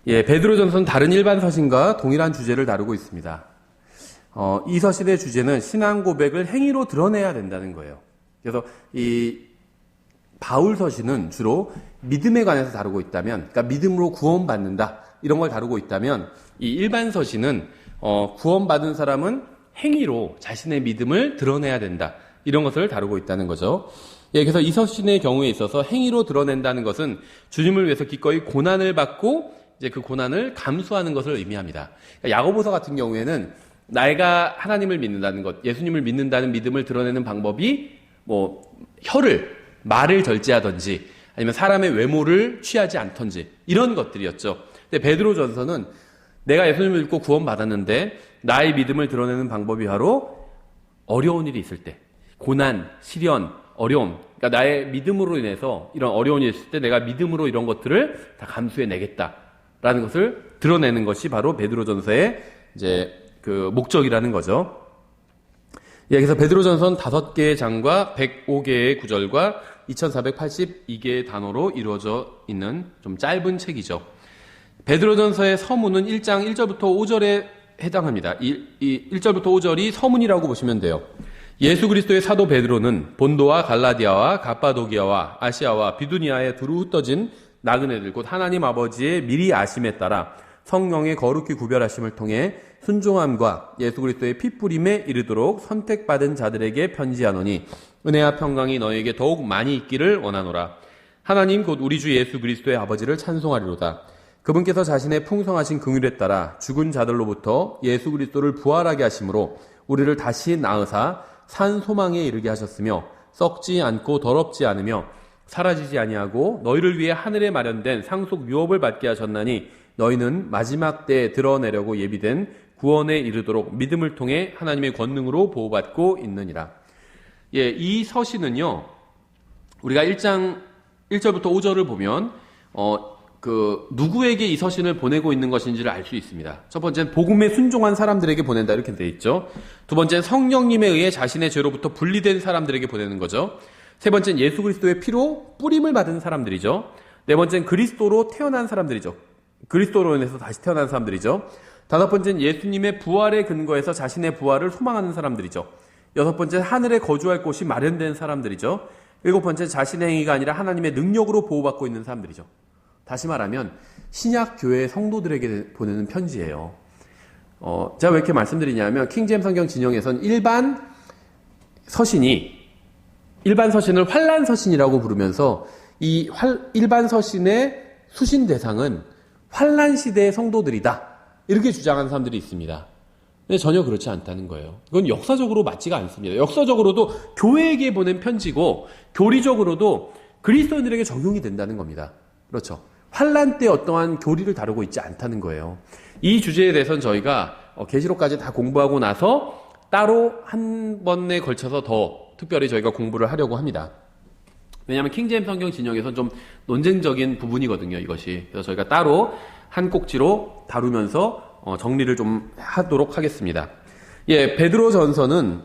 예, 베드로전서는 다른 일반 서신과 동일한 주제를 다루고 있습니다. 이 서신의 주제는 신앙 고백을 행위로 드러내야 된다는 거예요. 그래서 이 바울 서신은 주로 믿음에 관해서 다루고 있다면, 그러니까 믿음으로 구원받는다 이런 걸 다루고 있다면, 이 일반 서신은 구원받은 사람은 행위로 자신의 믿음을 드러내야 된다 이런 것을 다루고 있다는 거죠. 예, 그래서 이 서신의 경우에 있어서 행위로 드러낸다는 것은 주님을 위해서 기꺼이 고난을 받고 이제 그 고난을 감수하는 것을 의미합니다. 그러니까 야고보서 같은 경우에는 내가 하나님을 믿는다는 것, 예수님을 믿는다는 믿음을 드러내는 방법이 말을 절제하든지 아니면 사람의 외모를 취하지 않던지 이런 것들이었죠. 근데 베드로전서는 내가 예수님을 믿고 구원받았는데 나의 믿음을 드러내는 방법이 바로 어려운 일이 있을 때, 고난, 시련, 어려움, 그러니까 나의 믿음으로 인해서 이런 어려운 일이 있을 때 내가 믿음으로 이런 것들을 다 감수해내겠다라는 것을 드러내는 것이 바로 베드로전서의 이제 그 목적이라는 거죠. 예, 그래서 베드로전서는 5개의 장과 105개의 구절과 2482개의 단어로 이루어져 있는 좀 짧은 책이죠. 베드로전서의 서문은 1장 1절부터 5절에 해당합니다. 1절부터 5절이 서문이라고 보시면 돼요. 예수 그리스도의 사도 베드로는 본도와 갈라디아와 갑바도기아와 아시아와 비두니아에 두루 흩어진 나그네들 곧 하나님 아버지의 미리 아심에 따라 성령의 거룩히 구별하심을 통해 순종함과 예수 그리스도의 피뿌림에 이르도록 선택받은 자들에게 편지하노니 은혜와 평강이 너희에게 더욱 많이 있기를 원하노라. 하나님 곧 우리 주 예수 그리스도의 아버지를 찬송하리로다. 그분께서 자신의 풍성하신 긍휼에 따라 죽은 자들로부터 예수 그리스도를 부활하게 하심으로 우리를 다시 낳으사 산 소망에 이르게 하셨으며 썩지 않고 더럽지 않으며 사라지지 아니하고 너희를 위해 하늘에 마련된 상속 유업을 받게 하셨나니 너희는 마지막 때에 드러내려고 예비된 구원에 이르도록 믿음을 통해 하나님의 권능으로 보호받고 있느니라. 예, 이 서신은요, 우리가 1장 1절부터 5절을 보면 누구에게 이 서신을 보내고 있는 것인지를 알 수 있습니다. 첫 번째는 복음에 순종한 사람들에게 보낸다 이렇게 되어 있죠. 두 번째는 성령님에 의해 자신의 죄로부터 분리된 사람들에게 보내는 거죠. 세 번째는 예수 그리스도의 피로 뿌림을 받은 사람들이죠. 네 번째는 그리스도로 태어난 사람들이죠. 그리스도로 인해서 다시 태어난 사람들이죠. 다섯 번째는 예수님의 부활의 근거에서 자신의 부활을 소망하는 사람들이죠. 여섯 번째는 하늘에 거주할 곳이 마련된 사람들이죠. 일곱 번째는 자신의 행위가 아니라 하나님의 능력으로 보호받고 있는 사람들이죠. 다시 말하면 신약 교회 성도들에게 보내는 편지예요. 제가 왜 이렇게 말씀드리냐면 킹제임스 성경 진영에서는 일반 서신을 환란 서신이라고 부르면서 이 일반 서신의 수신 대상은 환란 시대의 성도들이다 이렇게 주장하는 사람들이 있습니다. 근데 전혀 그렇지 않다는 거예요. 이건 역사적으로 맞지가 않습니다. 역사적으로도 교회에게 보낸 편지고 교리적으로도 그리스도인들에게 적용이 된다는 겁니다. 그렇죠. 환란 때 어떠한 교리를 다루고 있지 않다는 거예요. 이 주제에 대해서는 저희가 계시록까지 다 공부하고 나서 따로 한 번에 걸쳐서 더 특별히 저희가 공부를 하려고 합니다. 왜냐하면 킹제임스 성경 진영에서는 좀 논쟁적인 부분이거든요, 이것이. 그래서 저희가 따로 한 꼭지로 다루면서 정리를 좀 하도록 하겠습니다. 예, 베드로전서는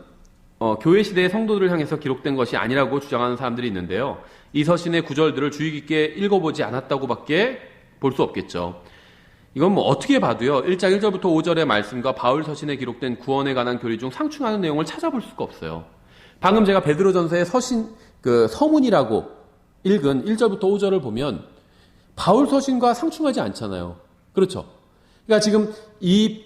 교회 시대의 성도들을 향해서 기록된 것이 아니라고 주장하는 사람들이 있는데요. 이 서신의 구절들을 주의 깊게 읽어보지 않았다고밖에 볼 수 없겠죠. 이건 어떻게 봐도요. 1장 1절부터 5절의 말씀과 바울 서신에 기록된 구원에 관한 교리 중 상충하는 내용을 찾아볼 수가 없어요. 방금 제가 베드로전서의 서문이라고 읽은 1절부터 5절을 보면 바울 서신과 상충하지 않잖아요. 그렇죠? 그러니까 지금 이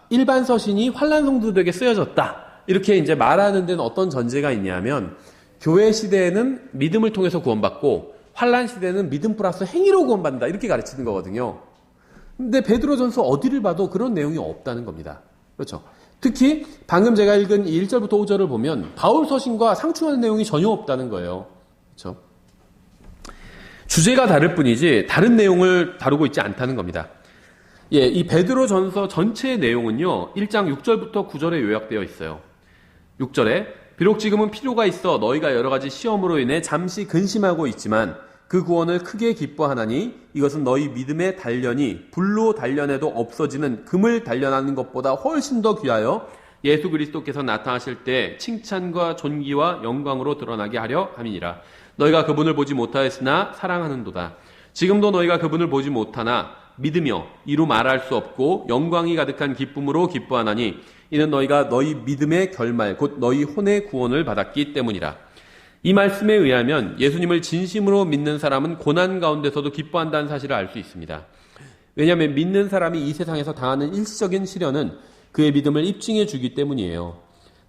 일반 서신이 환란 성도들에게 쓰여졌다. 이렇게 이제 말하는 데는 어떤 전제가 있냐면 교회 시대에는 믿음을 통해서 구원받고 환란 시대에는 믿음 플러스 행위로 구원받는다. 이렇게 가르치는 거거든요. 근데 베드로전서 어디를 봐도 그런 내용이 없다는 겁니다. 그렇죠? 특히 방금 제가 읽은 1절부터 5절을 보면 바울 서신과 상충하는 내용이 전혀 없다는 거예요. 그렇죠? 주제가 다를 뿐이지 다른 내용을 다루고 있지 않다는 겁니다. 예, 이 베드로전서 전체의 내용은요. 1장 6절부터 9절에 요약되어 있어요. 6절에 비록 지금은 필요가 있어 너희가 여러 가지 시험으로 인해 잠시 근심하고 있지만 그 구원을 크게 기뻐하나니 이것은 너희 믿음의 단련이 불로 단련해도 없어지는 금을 단련하는 것보다 훨씬 더 귀하여 예수 그리스도께서 나타나실 때 칭찬과 존귀와 영광으로 드러나게 하려 함이니라. 너희가 그분을 보지 못하였으나 사랑하는도다. 지금도 너희가 그분을 보지 못하나 믿으며 이루 말할 수 없고 영광이 가득한 기쁨으로 기뻐하나니 이는 너희가 너희 믿음의 결말 곧 너희 혼의 구원을 받았기 때문이라. 이 말씀에 의하면 예수님을 진심으로 믿는 사람은 고난 가운데서도 기뻐한다는 사실을 알 수 있습니다. 왜냐하면 믿는 사람이 이 세상에서 당하는 일시적인 시련은 그의 믿음을 입증해 주기 때문이에요.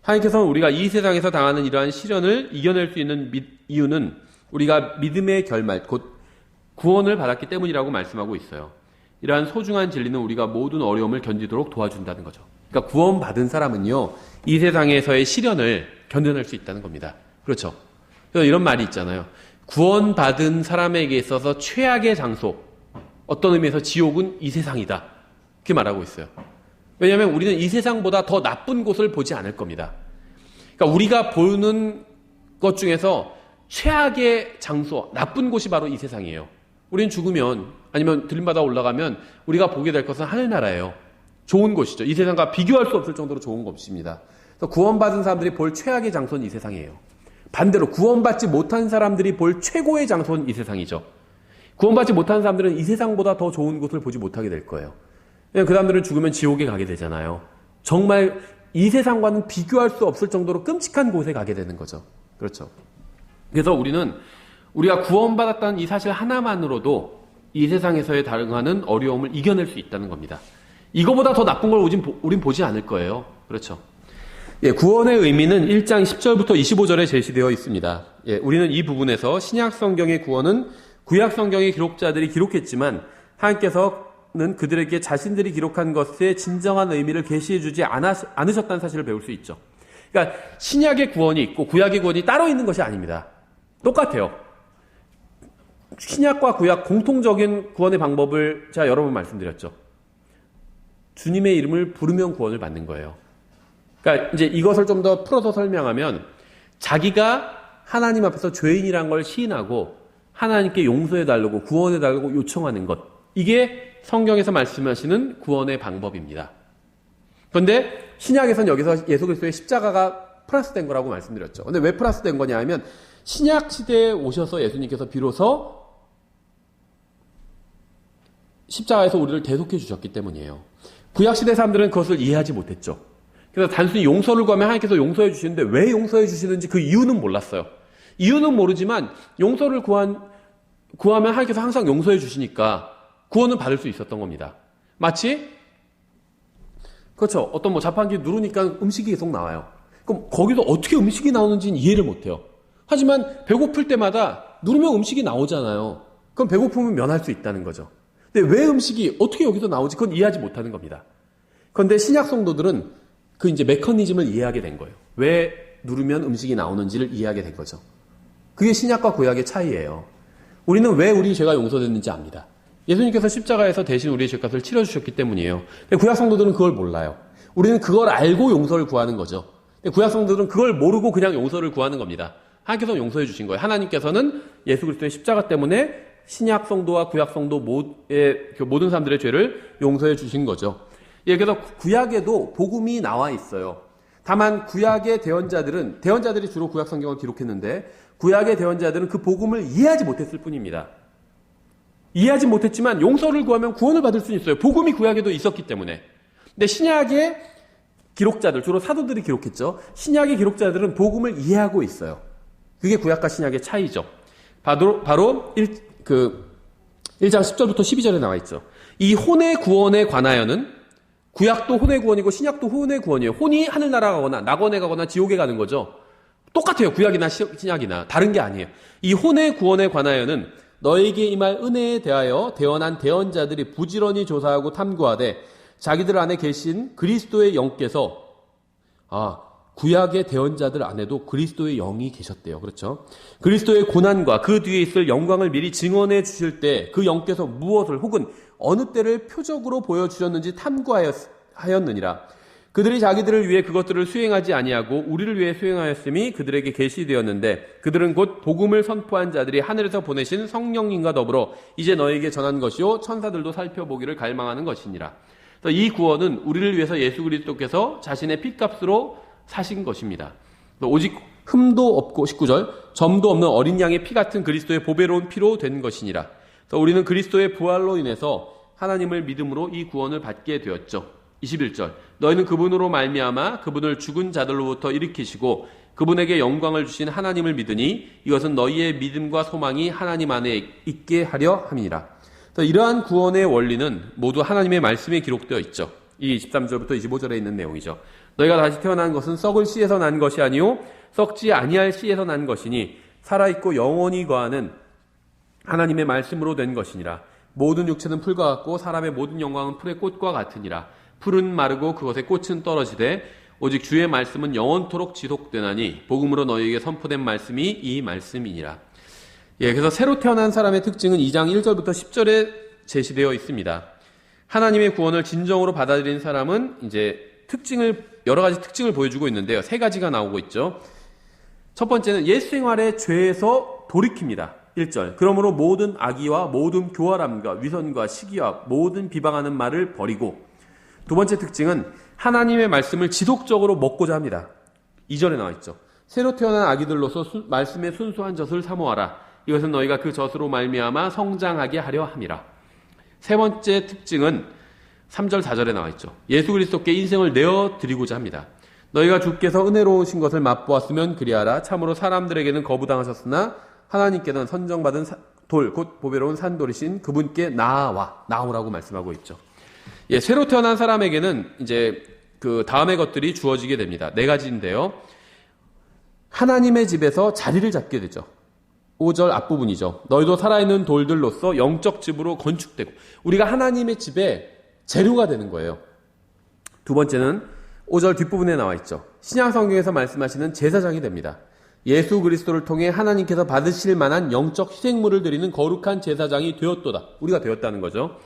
하나님께서는 우리가 이 세상에서 당하는 이러한 시련을 이겨낼 수 있는 이유는 우리가 믿음의 결말 곧 구원을 받았기 때문이라고 말씀하고 있어요. 이러한 소중한 진리는 우리가 모든 어려움을 견디도록 도와준다는 거죠. 그러니까 구원받은 사람은요, 이 세상에서의 시련을 견뎌낼 수 있다는 겁니다. 그렇죠? 그래서 이런 말이 있잖아요. 구원받은 사람에게 있어서 최악의 장소, 어떤 의미에서 지옥은 이 세상이다. 그렇게 말하고 있어요. 왜냐하면 우리는 이 세상보다 더 나쁜 곳을 보지 않을 겁니다. 그러니까 우리가 보는 것 중에서 최악의 장소, 나쁜 곳이 바로 이 세상이에요. 우리는 죽으면 아니면 들림받아 올라가면 우리가 보게 될 것은 하늘나라예요. 좋은 곳이죠. 이 세상과 비교할 수 없을 정도로 좋은 곳입니다. 그래서 구원받은 사람들이 볼 최악의 장소는 이 세상이에요. 반대로 구원받지 못한 사람들이 볼 최고의 장소는 이 세상이죠. 구원받지 못한 사람들은 이 세상보다 더 좋은 곳을 보지 못하게 될 거예요. 그 사람들은 죽으면 지옥에 가게 되잖아요. 정말 이 세상과는 비교할 수 없을 정도로 끔찍한 곳에 가게 되는 거죠. 그렇죠. 그래서 우리가 구원받았다는 이 사실 하나만으로도 이 세상에서의 당하는 어려움을 이겨낼 수 있다는 겁니다. 이거보다 더 나쁜 걸 우린 보지 않을 거예요. 그렇죠. 예, 구원의 의미는 1장 10절부터 25절에 제시되어 있습니다. 예, 우리는 이 부분에서 신약 성경의 구원은 구약 성경의 기록자들이 기록했지만 하나님께서는 그들에게 자신들이 기록한 것의 진정한 의미를 계시해 주지 않으셨다는 사실을 배울 수 있죠. 그러니까 신약의 구원이 있고 구약의 구원이 따로 있는 것이 아닙니다. 똑같아요. 신약과 구약 공통적인 구원의 방법을 제가 여러 번 말씀드렸죠. 주님의 이름을 부르면 구원을 받는 거예요. 그러니까 이제 이것을 좀 더 풀어서 설명하면 자기가 하나님 앞에서 죄인이란 걸 시인하고 하나님께 용서해달라고 구원해달라고 요청하는 것. 이게 성경에서 말씀하시는 구원의 방법입니다. 그런데 신약에서는 여기서 예수 그리스도의 십자가가 플러스된 거라고 말씀드렸죠. 근데 왜 플러스된 거냐 하면 신약 시대에 오셔서 예수님께서 비로소 십자가에서 우리를 대속해 주셨기 때문이에요. 구약 시대 사람들은 그것을 이해하지 못했죠. 그래서 단순히 용서를 구하면 하나님께서 용서해 주시는데 왜 용서해 주시는지 그 이유는 몰랐어요. 이유는 모르지만 용서를 구하면 하나님께서 항상 용서해 주시니까 구원을 받을 수 있었던 겁니다. 마치 그렇죠. 어떤 자판기 누르니까 음식이 계속 나와요. 그럼 거기서 어떻게 음식이 나오는지는 이해를 못해요. 하지만 배고플 때마다 누르면 음식이 나오잖아요. 그럼 배고픔은 면할 수 있다는 거죠. 근데 왜 음식이 어떻게 여기서 나오지? 그건 이해하지 못하는 겁니다. 그런데 신약 성도들은 그 이제 메커니즘을 이해하게 된 거예요. 왜 누르면 음식이 나오는지를 이해하게 된 거죠. 그게 신약과 구약의 차이예요. 우리는 왜 우리 죄가 용서됐는지 압니다. 예수님께서 십자가에서 대신 우리의 죄값을 치러주셨기 때문이에요. 근데 구약 성도들은 그걸 몰라요. 우리는 그걸 알고 용서를 구하는 거죠. 근데 구약 성도들은 그걸 모르고 그냥 용서를 구하는 겁니다. 하나님께서 용서해 주신 거예요. 하나님께서는 예수 그리스도의 십자가 때문에 신약 성도와 구약 성도의 모든 사람들의 죄를 용서해 주신 거죠. 예, 그래서 구약에도 복음이 나와 있어요. 다만 구약의 대언자들이 주로 구약 성경을 기록했는데 구약의 대언자들은 그 복음을 이해하지 못했을 뿐입니다. 이해하지 못했지만 용서를 구하면 구원을 받을 수는 있어요. 복음이 구약에도 있었기 때문에. 근데 신약의 기록자들, 주로 사도들이 기록했죠. 신약의 기록자들은 복음을 이해하고 있어요. 그게 구약과 신약의 차이죠. 바로 1장 10절부터 12절에 나와 있죠. 이 혼의 구원에 관하여는 구약도 혼의 구원이고 신약도 혼의 구원이에요. 혼이 하늘나라 가거나 낙원에 가거나 지옥에 가는 거죠. 똑같아요. 구약이나 신약이나 다른 게 아니에요. 이 혼의 구원에 관하여는 너에게 임할 은혜에 대하여 대언한 대언자들이 부지런히 조사하고 탐구하되 자기들 안에 계신 그리스도의 영께서 구약의 대언자들 안에도 그리스도의 영이 계셨대요. 그렇죠? 그리스도의 고난과 그 뒤에 있을 영광을 미리 증언해 주실 때 그 영께서 무엇을 혹은 어느 때를 표적으로 보여주셨는지 탐구하였느니라. 그들이 자기들을 위해 그것들을 수행하지 아니하고 우리를 위해 수행하였음이 그들에게 계시되었는데 그들은 곧 복음을 선포한 자들이 하늘에서 보내신 성령님과 더불어 이제 너에게 전한 것이요 천사들도 살펴보기를 갈망하는 것이니라. 그래서 이 구원은 우리를 위해서 예수 그리스도께서 자신의 핏값으로 사신 것입니다. 오직 흠도 없고 19절 점도 없는 어린 양의 피 같은 그리스도의 보배로운 피로 된 것이니라. 그래서 우리는 그리스도의 부활로 인해서 하나님을 믿음으로 이 구원을 받게 되었죠. 21절 너희는 그분으로 말미암아 그분을 죽은 자들로부터 일으키시고 그분에게 영광을 주신 하나님을 믿으니 이것은 너희의 믿음과 소망이 하나님 안에 있게 하려 함이니라. 이러한 구원의 원리는 모두 하나님의 말씀에 기록되어 있죠. 이 23절부터 25절에 있는 내용이죠. 너희가 다시 태어난 것은 썩을 씨에서 난 것이 아니요 썩지 아니할 씨에서 난 것이니 살아있고 영원히 거하는 하나님의 말씀으로 된 것이니라. 모든 육체는 풀과 같고 사람의 모든 영광은 풀의 꽃과 같으니라. 풀은 마르고 그것의 꽃은 떨어지되 오직 주의 말씀은 영원토록 지속되나니 복음으로 너희에게 선포된 말씀이 이 말씀이니라. 그래서 새로 태어난 사람의 특징은 2장 1절부터 10절에 제시되어 있습니다. 하나님의 구원을 진정으로 받아들인 사람은 이제 여러 가지 특징을 보여주고 있는데요. 세 가지가 나오고 있죠. 첫 번째는 옛 생활의 죄에서 돌이킵니다. 1절 그러므로 모든 악의와 모든 교활함과 위선과 시기와 모든 비방하는 말을 버리고, 두 번째 특징은 하나님의 말씀을 지속적으로 먹고자 합니다. 2절에 나와 있죠. 새로 태어난 아기들로서 말씀의 순수한 젖을 사모하라. 이것은 너희가 그 젖으로 말미암아 성장하게 하려 함이라. 세 번째 특징은 3절 4절에 나와 있죠. 예수 그리스도께 인생을 내어드리고자 합니다. 너희가 주께서 은혜로우신 것을 맛보았으면 그리하라. 참으로 사람들에게는 거부당하셨으나 하나님께는 선정받은 돌, 곧 보배로운 산돌이신 그분께 나아오라고 말씀하고 있죠. 새로 태어난 사람에게는 이제 그 다음의 것들이 주어지게 됩니다. 네 가지인데요. 하나님의 집에서 자리를 잡게 되죠. 5절 앞부분이죠. 너희도 살아있는 돌들로서 영적 집으로 건축되고, 우리가 하나님의 집에 재료가 되는 거예요. 두 번째는 5절 뒷부분에 나와 있죠. 신약 성경에서 말씀하시는 제사장이 됩니다. 예수 그리스도를 통해 하나님께서 받으실 만한 영적 희생물을 드리는 거룩한 제사장이 되었도다. 우리가 되었다는 거죠.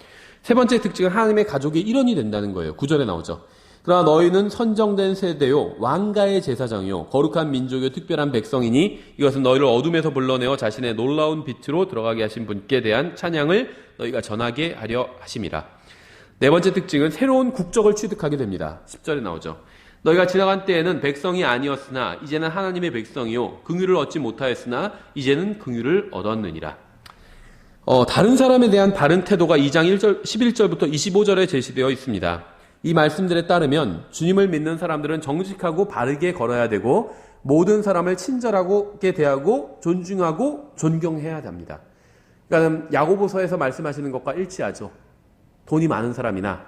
세 번째 특징은 하나님의 가족의 일원이 된다는 거예요. 9절에 나오죠. 그러나 너희는 선정된 세대요 왕가의 제사장이요 거룩한 민족요 특별한 백성이니 이것은 너희를 어둠에서 불러내어 자신의 놀라운 빛으로 들어가게 하신 분께 대한 찬양을 너희가 전하게 하려 하심이라. 네 번째 특징은 새로운 국적을 취득하게 됩니다. 10절에 나오죠. 너희가 지나간 때에는 백성이 아니었으나 이제는 하나님의 백성이요 긍휼을 얻지 못하였으나 이제는 긍휼을 얻었느니라. 다른 사람에 대한 바른 태도가 2장 11절부터 25절에 제시되어 있습니다. 이 말씀들에 따르면 주님을 믿는 사람들은 정직하고 바르게 걸어야 되고 모든 사람을 친절하게 대하고 존중하고 존경해야 합니다. 그러니까 야고보서에서 말씀하시는 것과 일치하죠. 돈이 많은 사람이나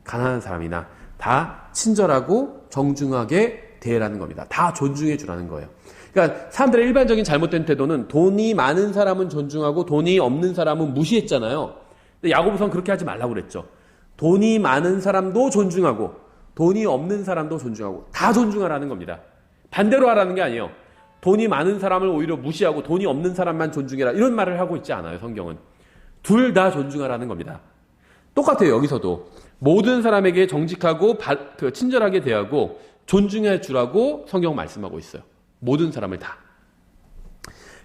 가난한 사람이나 다 친절하고 정중하게 대해라는 겁니다. 다 존중해 주라는 거예요. 그러니까 사람들의 일반적인 잘못된 태도는 돈이 많은 사람은 존중하고 돈이 없는 사람은 무시했잖아요. 근데 야고보서는 그렇게 하지 말라고 그랬죠. 돈이 많은 사람도 존중하고 돈이 없는 사람도 존중하고 다 존중하라는 겁니다. 반대로 하라는 게 아니에요. 돈이 많은 사람을 오히려 무시하고 돈이 없는 사람만 존중해라 이런 말을 하고 있지 않아요. 성경은 둘 다 존중하라는 겁니다. 똑같아요. 여기서도 모든 사람에게 정직하고 친절하게 대하고 존중해 주라고 성경 말씀하고 있어요. 모든 사람을 다.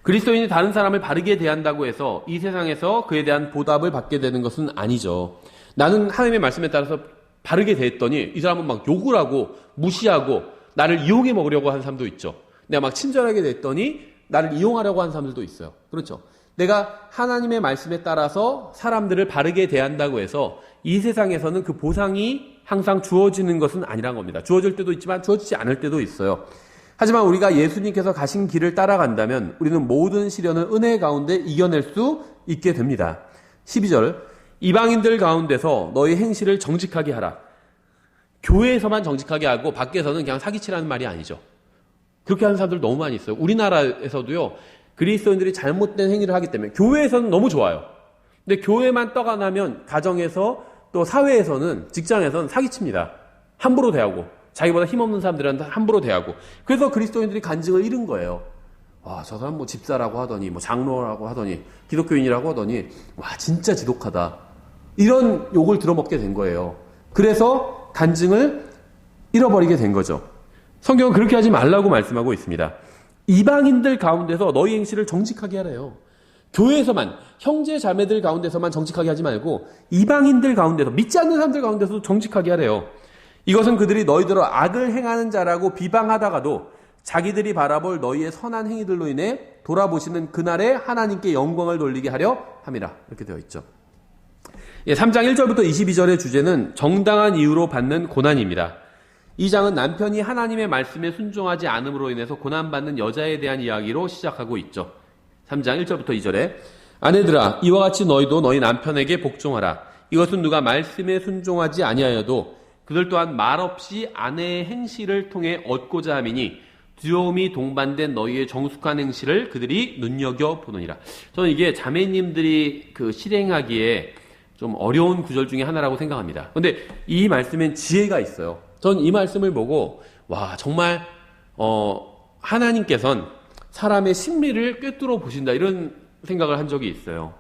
그리스도인이 다른 사람을 바르게 대한다고 해서 이 세상에서 그에 대한 보답을 받게 되는 것은 아니죠. 나는 하나님의 말씀에 따라서 바르게 대했더니 이 사람은 막 욕을 하고 무시하고 나를 이용해 먹으려고 하는 사람도 있죠. 내가 막 친절하게 대했더니 나를 이용하려고 하는 사람들도 있어요. 그렇죠. 내가 하나님의 말씀에 따라서 사람들을 바르게 대한다고 해서 이 세상에서는 그 보상이 항상 주어지는 것은 아니란 겁니다. 주어질 때도 있지만 주어지지 않을 때도 있어요. 하지만 우리가 예수님께서 가신 길을 따라간다면 우리는 모든 시련을 은혜 가운데 이겨낼 수 있게 됩니다. 12절 이방인들 가운데서 너희 행실을 정직하게 하라. 교회에서만 정직하게 하고 밖에서는 그냥 사기치라는 말이 아니죠. 그렇게 하는 사람들 너무 많이 있어요. 우리나라에서도요. 그리스도인들이 잘못된 행위를 하기 때문에 교회에서는 너무 좋아요. 근데 교회만 떠가 나면 가정에서 또 사회에서는 직장에서는 사기칩니다. 함부로 대하고 자기보다 힘없는 사람들한테 함부로 대하고 그래서 그리스도인들이 간증을 잃은 거예요. 와, 저 사람 뭐 집사라고 하더니 뭐 장로라고 하더니 기독교인이라고 하더니 와 진짜 지독하다. 이런 욕을 들어먹게 된 거예요. 그래서 간증을 잃어버리게 된 거죠. 성경은 그렇게 하지 말라고 말씀하고 있습니다. 이방인들 가운데서 너희 행실을 정직하게 하래요. 교회에서만 형제 자매들 가운데서만 정직하게 하지 말고 이방인들 가운데서 믿지 않는 사람들 가운데서도 정직하게 하래요. 이것은 그들이 너희들을 악을 행하는 자라고 비방하다가도 자기들이 바라볼 너희의 선한 행위들로 인해 돌아보시는 그날에 하나님께 영광을 돌리게 하려 함이라. 이렇게 되어 있죠. 3장 1절부터 22절의 주제는 정당한 이유로 받는 고난입니다. 이 장은 남편이 하나님의 말씀에 순종하지 않음으로 인해서 고난받는 여자에 대한 이야기로 시작하고 있죠. 3장 1절부터 2절에 아내들아 이와 같이 너희도 너희 남편에게 복종하라. 이것은 누가 말씀에 순종하지 아니하여도 그들 또한 말없이 아내의 행실을 통해 얻고자 함이니 두려움이 동반된 너희의 정숙한 행실을 그들이 눈여겨보느니라. 저는 이게 자매님들이 실행하기에 좀 어려운 구절 중에 하나라고 생각합니다. 그런데 이 말씀엔 지혜가 있어요. 전 이 말씀을 보고 와 정말 하나님께서는 사람의 심리를 꿰뚫어 보신다 이런 생각을 한 적이 있어요.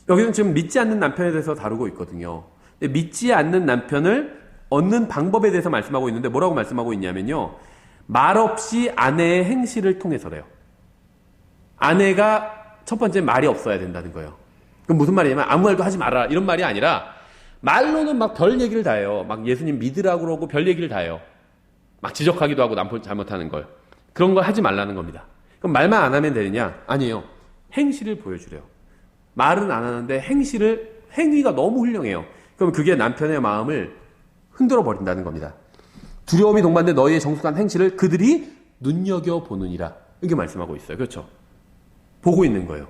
여기는 지금 믿지 않는 남편에 대해서 다루고 있거든요. 근데 믿지 않는 남편을 얻는 방법에 대해서 말씀하고 있는데 뭐라고 말씀하고 있냐면요. 말없이 아내의 행실을 통해서래요. 아내가 첫 번째 말이 없어야 된다는 거예요. 그럼 무슨 말이냐면 아무 말도 하지 마라 이런 말이 아니라 말로는 막 별 얘기를 다 해요. 막 예수님 믿으라고 그러고 별 얘기를 다 해요. 막 지적하기도 하고 남편 잘못하는 걸. 그런 걸 하지 말라는 겁니다. 그럼 말만 안 하면 되느냐? 아니에요. 행실을 보여주래요. 말은 안 하는데 행위가 너무 훌륭해요. 그럼 그게 남편의 마음을 흔들어 버린다는 겁니다. 두려움이 동반된 너희의 정숙한 행실을 그들이 눈여겨보느니라. 이렇게 말씀하고 있어요. 그렇죠? 보고 있는 거예요.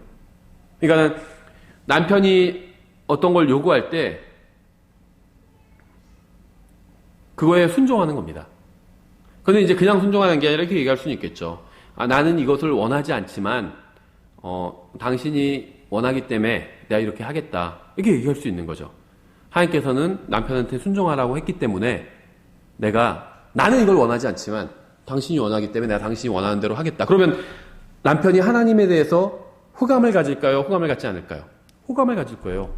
그러니까 남편이 어떤 걸 요구할 때 그거에 순종하는 겁니다. 그런데 이제 그냥 순종하는 게 아니라 이렇게 얘기할 수는 있겠죠. 나는 이것을 원하지 않지만 당신이 원하기 때문에 내가 이렇게 하겠다. 이렇게 얘기할 수 있는 거죠. 하나님께서는 남편한테 순종하라고 했기 때문에 나는 이걸 원하지 않지만 당신이 원하기 때문에 내가 당신이 원하는 대로 하겠다. 그러면 남편이 하나님에 대해서 호감을 가질까요? 호감을 갖지 않을까요? 호감을 가질 거예요.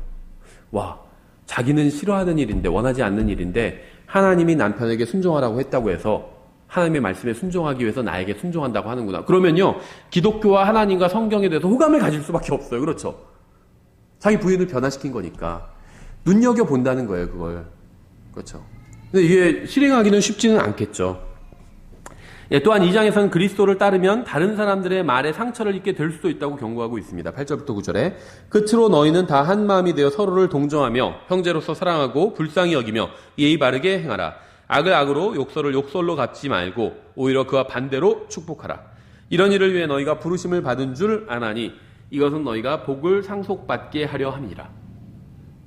와, 자기는 싫어하는 일인데 원하지 않는 일인데 하나님이 남편에게 순종하라고 했다고 해서 하나님의 말씀에 순종하기 위해서 나에게 순종한다고 하는구나. 그러면요, 기독교와 하나님과 성경에 대해서 호감을 가질 수밖에 없어요. 그렇죠? 자기 부인을 변화시킨 거니까. 눈여겨본다는 거예요, 그걸. 그렇죠? 근데 이게 실행하기는 쉽지는 않겠죠. 또한 이 장에서는 그리스도를 따르면 다른 사람들의 말에 상처를 입게 될 수도 있다고 경고하고 있습니다. 8절부터 9절에 끝으로 너희는 다 한 마음이 되어 서로를 동정하며 형제로서 사랑하고 불쌍히 여기며 예의 바르게 행하라. 악을 악으로 욕설을 욕설로 갚지 말고 오히려 그와 반대로 축복하라. 이런 일을 위해 너희가 부르심을 받은 줄 아나니 이것은 너희가 복을 상속받게 하려 함이라.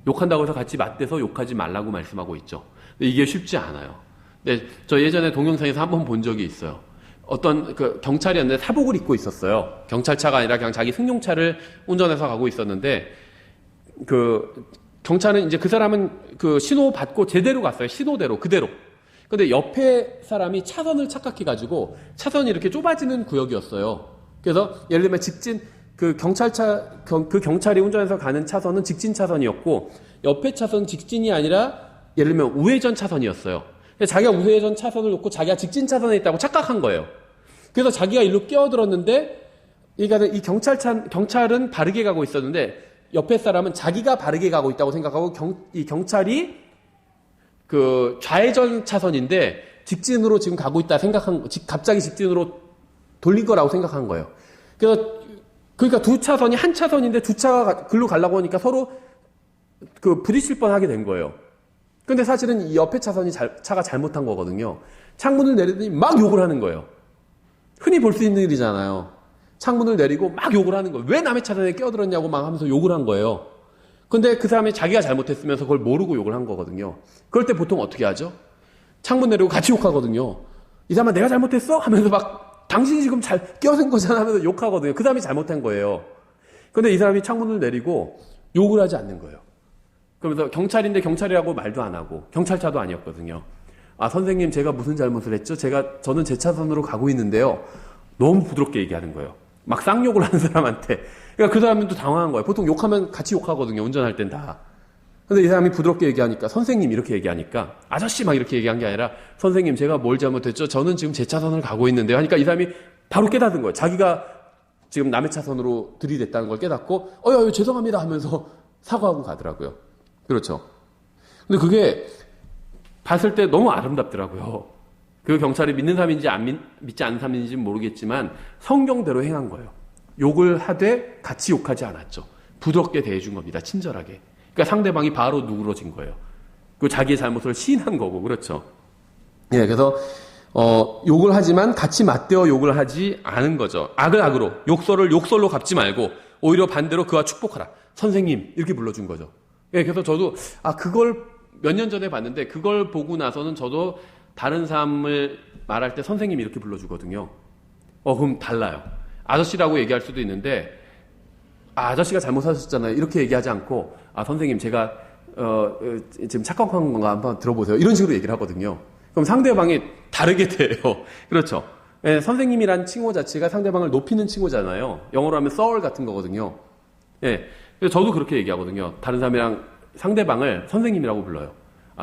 욕한다고 해서 같이 맞대서 욕하지 말라고 말씀하고 있죠. 근데 이게 쉽지 않아요. 근데 저 예전에 동영상에서 한번 본 적이 있어요. 어떤 경찰이었는데 사복을 입고 있었어요. 경찰차가 아니라 그냥 자기 승용차를 운전해서 가고 있었는데 경찰은 이제 그 사람은 신호 받고 제대로 갔어요. 신호대로 그대로. 근데 옆에 사람이 차선을 착각해가지고 차선이 이렇게 좁아지는 구역이었어요. 그래서 예를 들면 직진 경찰이 운전해서 가는 차선은 직진 차선이었고 옆에 차선 직진이 아니라 예를 들면 우회전 차선이었어요. 자기가 우회전 차선을 놓고 자기가 직진 차선에 있다고 착각한 거예요. 그래서 자기가 일로 끼어들었는데, 그러니까 이 경찰은 바르게 가고 있었는데, 옆에 사람은 자기가 바르게 가고 있다고 생각하고, 이 경찰이 좌회전 차선인데, 직진으로 지금 가고 있다 갑자기 직진으로 돌린 거라고 생각한 거예요. 그러니까 두 차선이 한 차선인데 두 차가 글로 가려고 하니까 서로 부딪힐 뻔 하게 된 거예요. 근데 사실은 이 옆에 차가 잘못한 거거든요. 창문을 내리더니 막 욕을 하는 거예요. 흔히 볼 수 있는 일이잖아요. 창문을 내리고 막 욕을 하는 거예요. 왜 남의 차선에 끼어들었냐고 막 하면서 욕을 한 거예요. 근데 그 사람이 자기가 잘못했으면서 그걸 모르고 욕을 한 거거든요. 그럴 때 보통 어떻게 하죠? 창문 내리고 같이 욕하거든요. 이 사람아 내가 잘못했어? 하면서 막 당신이 지금 끼어든 거잖아 하면서 욕하거든요. 그 사람이 잘못한 거예요. 근데 이 사람이 창문을 내리고 욕을 하지 않는 거예요. 그러면서 경찰인데 경찰이라고 말도 안 하고 경찰차도 아니었거든요. 선생님 제가 무슨 잘못을 했죠? 저는 제 차선으로 가고 있는데요. 너무 부드럽게 얘기하는 거예요. 막 쌍욕을 하는 사람한테. 그러니까 그 사람은 또 당황한 거예요. 보통 욕하면 같이 욕하거든요. 운전할 땐 다. 근데 이 사람이 부드럽게 얘기하니까 선생님 이렇게 얘기하니까 아저씨 막 이렇게 얘기한 게 아니라 선생님 제가 뭘 잘못했죠? 저는 지금 제 차선을 가고 있는데요. 하니까 이 사람이 바로 깨닫은 거예요. 자기가 지금 남의 차선으로 들이댔다는 걸 깨닫고 죄송합니다 하면서 사과하고 가더라고요. 그렇죠. 근데 그게 봤을 때 너무 아름답더라고요. 그 경찰이 믿는 사람인지 믿지 않는 사람인지는 모르겠지만 성경대로 행한 거예요. 욕을 하되 같이 욕하지 않았죠. 부드럽게 대해준 겁니다. 친절하게. 그러니까 상대방이 바로 누그러진 거예요. 그 자기의 잘못을 시인한 거고, 그렇죠. 예, 그래서 욕을 하지만 같이 맞대어 욕을 하지 않은 거죠. 악을 악으로, 욕설을 욕설로 갚지 말고 오히려 반대로 그와 축복하라. 선생님 이렇게 불러준 거죠. 예, 그래서 저도 그걸 몇 년 전에 봤는데 그걸 보고 나서는 저도 다른 사람을 말할 때 선생님 이렇게 불러주거든요. 그럼 달라요. 아저씨라고 얘기할 수도 있는데 아저씨가 잘못하셨잖아요. 이렇게 얘기하지 않고 선생님 제가 지금 착각한 건가 한번 들어보세요. 이런 식으로 얘기를 하거든요. 그럼 상대방이 다르게 돼요. 그렇죠. 예, 선생님이란 칭호 자체가 상대방을 높이는 칭호잖아요. 영어로 하면 sir 같은 거거든요. 예, 그래서 저도 그렇게 얘기하거든요. 다른 사람이랑 상대방을 선생님이라고 불러요.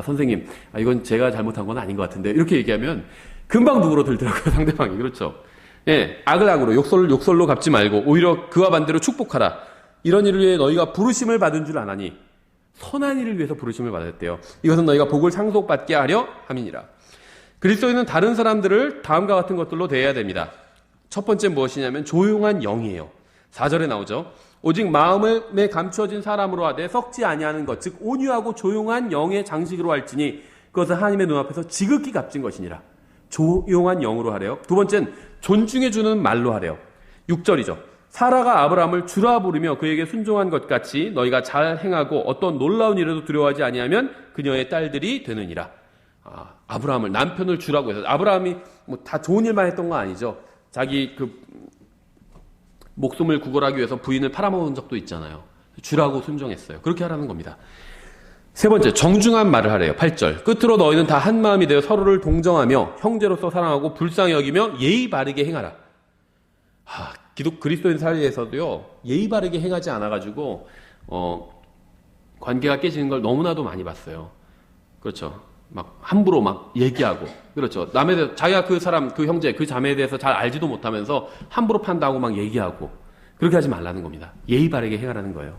선생님, 이건 제가 잘못한 건 아닌 것 같은데 이렇게 얘기하면 금방 누그러들더라고요. 상대방이. 그렇죠. 예, 악을 악으로 욕설을 욕설로 갚지 말고 오히려 그와 반대로 축복하라. 이런 일을 위해 너희가 부르심을 받은 줄 아나니 선한 일을 위해서 부르심을 받았대요. 이것은 너희가 복을 상속받게 하려 함이니라. 그리스도인은 다른 사람들을 다음과 같은 것들로 대해야 됩니다. 첫 번째 무엇이냐면 조용한 영이에요. 4절에 나오죠. 오직 마음에 감추어진 사람으로 하되 썩지 아니하는 것, 즉 온유하고 조용한 영의 장식으로 할지니 그것은 하나님의 눈앞에서 지극히 값진 것이니라. 조용한 영으로 하래요. 두 번째는 존중해주는 말로 하래요. 6절이죠. 사라가 아브라함을 주라 부르며 그에게 순종한 것 같이 너희가 잘 행하고 어떤 놀라운 일에도 두려워하지 아니하면 그녀의 딸들이 되느니라. 아브라함을 남편을 주라고 해서 아브라함이 다 좋은 일만 했던 건 아니죠. 자기 목숨을 구걸하기 위해서 부인을 팔아먹은 적도 있잖아요. 주라고 순종했어요. 그렇게 하라는 겁니다. 세 번째, 정중한 말을 하래요. 8절. 끝으로 너희는 다 한 마음이 되어 서로를 동정하며 형제로서 사랑하고 불쌍히 여기며 예의 바르게 행하라. 그리스도인 사이에서도요, 예의 바르게 행하지 않아가지고 관계가 깨지는 걸 너무나도 많이 봤어요. 그렇죠. 막 함부로 막 얘기하고, 그렇죠. 남에 대해서 자기가 그 사람, 그 형제, 그 자매에 대해서 잘 알지도 못하면서 함부로 판다고 막 얘기하고 그렇게 하지 말라는 겁니다. 예의 바르게 행하라는 거예요.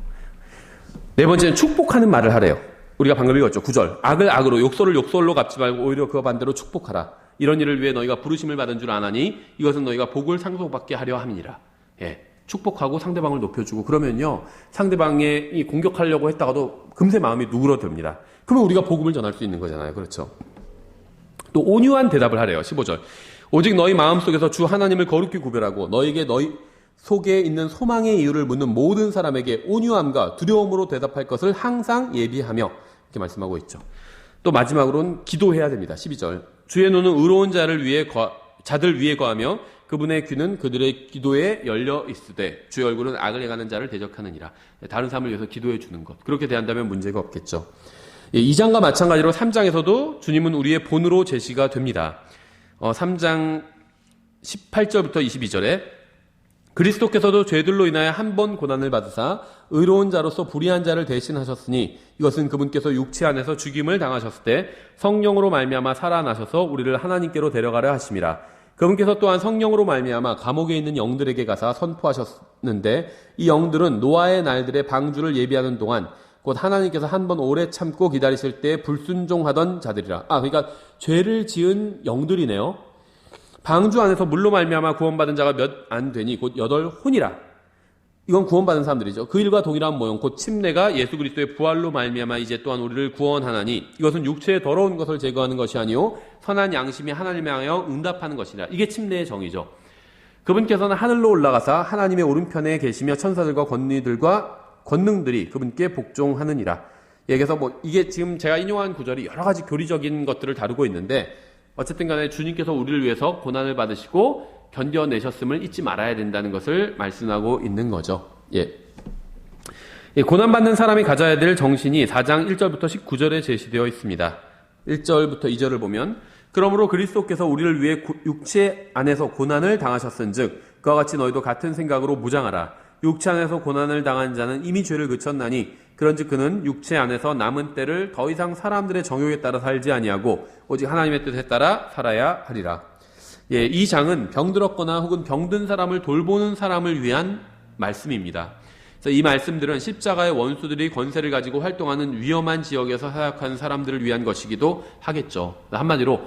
네 번째는 축복하는 말을 하래요. 우리가 방금 읽었죠. 9절. 악을 악으로, 욕설을 욕설로 갚지 말고 오히려 그와 반대로 축복하라. 이런 일을 위해 너희가 부르심을 받은 줄 아나니 이것은 너희가 복을 상속받게 하려 함이니라. 예, 축복하고 상대방을 높여주고 그러면요, 상대방이 공격하려고 했다가도 금세 마음이 누그러듭니다. 그러면 우리가 복음을 전할 수 있는 거잖아요. 그렇죠. 또 온유한 대답을 하래요. 15절. 오직 너희 마음속에서 주 하나님을 거룩히 구별하고 너희에게 너희 속에 있는 소망의 이유를 묻는 모든 사람에게 온유함과 두려움으로 대답할 것을 항상 예비하며, 이렇게 말씀하고 있죠. 또 마지막으로는 기도해야 됩니다. 12절. 주의 눈은 의로운 자들 위에 거하며 그분의 귀는 그들의 기도에 열려 있으되 주의 얼굴은 악을 행하는 자를 대적하느니라. 다른 사람을 위해서 기도해 주는 것. 그렇게 대한다면 문제가 없겠죠. 2장과 마찬가지로 3장에서도 주님은 우리의 본으로 제시가 됩니다. 3장 18절부터 22절에 그리스도께서도 죄들로 인하여 한 번 고난을 받으사 의로운 자로서 불의한 자를 대신하셨으니 이것은 그분께서 육체 안에서 죽임을 당하셨을 때 성령으로 말미암아 살아나셔서 우리를 하나님께로 데려가려 하심이라. 그분께서 또한 성령으로 말미암아 감옥에 있는 영들에게 가사 선포하셨는데 이 영들은 노아의 날들의 방주를 예비하는 동안 곧 하나님께서 한 번 오래 참고 기다리실 때 불순종하던 자들이라. 그러니까 죄를 지은 영들이네요. 방주 안에서 물로 말미암아 구원받은 자가 몇 안 되니 곧 8혼이라. 이건 구원받은 사람들이죠. 그 일과 동일한 모형 곧 침례가 예수 그리스도의 부활로 말미암아 이제 또한 우리를 구원하나니 이것은 육체의 더러운 것을 제거하는 것이 아니요 선한 양심이 하나님에 하여 응답하는 것이라. 이게 침례의 정의죠. 그분께서는 하늘로 올라가사 하나님의 오른편에 계시며 천사들과 권능들이 그분께 복종하느니라. 예, 그래서 이게 지금 제가 인용한 구절이 여러 가지 교리적인 것들을 다루고 있는데 어쨌든 간에 주님께서 우리를 위해서 고난을 받으시고 견뎌내셨음을 잊지 말아야 된다는 것을 말씀하고 있는 거죠. 예. 고난받는 사람이 가져야 될 정신이 4장 1절부터 19절에 제시되어 있습니다. 1절부터 2절을 보면 그러므로 그리스도께서 우리를 위해 육체 안에서 고난을 당하셨은즉 그와 같이 너희도 같은 생각으로 무장하라. 육체 안에서 고난을 당한 자는 이미 죄를 그쳤나니 그런즉 그는 육체 안에서 남은 때를 더 이상 사람들의 정욕에 따라 살지 아니하고 오직 하나님의 뜻에 따라 살아야 하리라. 예, 이 장은 병들었거나 혹은 병든 사람을 돌보는 사람을 위한 말씀입니다. 그래서 이 말씀들은 십자가의 원수들이 권세를 가지고 활동하는 위험한 지역에서 사역한 사람들을 위한 것이기도 하겠죠. 한마디로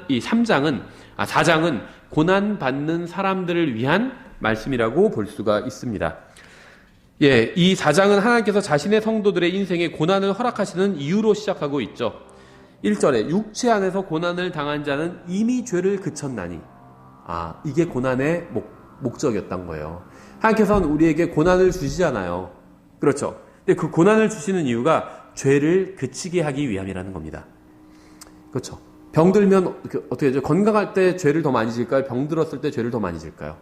이 4장은 고난 받는 사람들을 위한 말씀이라고 볼 수가 있습니다. 예, 이 4장은 하나님께서 자신의 성도들의 인생에 고난을 허락하시는 이유로 시작하고 있죠. 1절에 육체 안에서 고난을 당한 자는 이미 죄를 그쳤나니. 이게 고난의 목적이었던 거예요. 하나님께서는 우리에게 고난을 주시잖아요. 그렇죠. 근데 그 고난을 주시는 이유가 죄를 그치게 하기 위함이라는 겁니다. 그렇죠. 병 들면 어떻게 되죠? 건강할 때 죄를 더 많이 질까요? 병 들었을 때 죄를 더 많이 질까요?